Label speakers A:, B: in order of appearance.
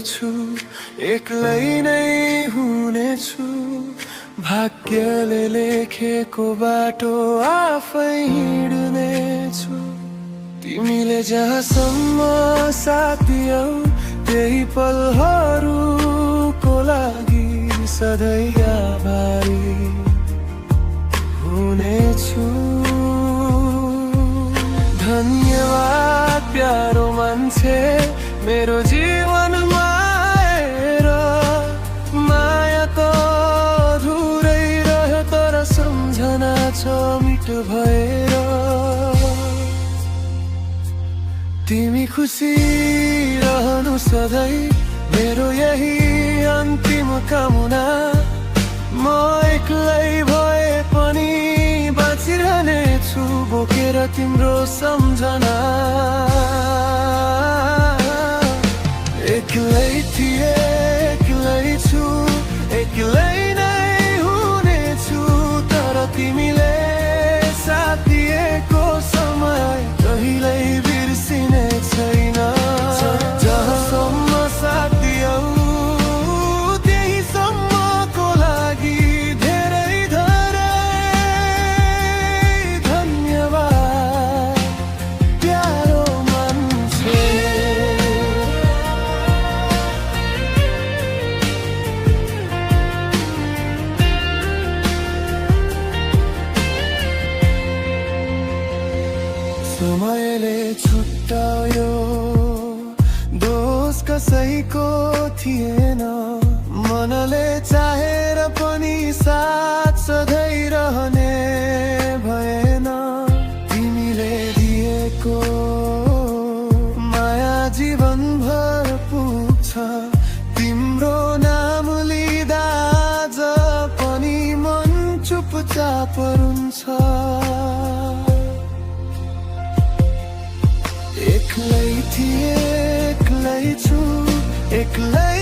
A: छु एक्लै नै हुनेछु भाग्यले लेखेको बाटो आफै हिँड्नेछु तिमीले जहाँसम्म साथ दियौ त्यही पलहरूको लागि सधैँ आभारी हुनेछु धन्यवाद प्यारो मान्छे मेरो जीवनमा आएर माया त अधुरै रह्यो तर सम्झना छ मिठो भएर तिमी खुसी रहनु सधैँ मेरो यही अन्तिम कामना म एक्लै भए पनि बाँचिरहनेछु बोकेर तिम्रो सम्झना एक्लै थिए एक्लै छु एक्लै नै हुनेछु तर तिमीले साथ दिएको समय कहिल्यै बिर्सिने छैन जहाँसम्म साथ दियौ त्यही सम्मको लागि धेरै धेरै धन्यवाद प्यारो मान्छे समयले छुट्यायो दोष कसैको थिएन मनले चाहेर पनि साथ सधैँ रहने भएन तिमीले दिएको माया जीवनभर पुग्छ तिम्रो नाम लिँदा आज पनि मन चुपचाप रुन्छ एक्लै थिए एक्लै छु एक्लै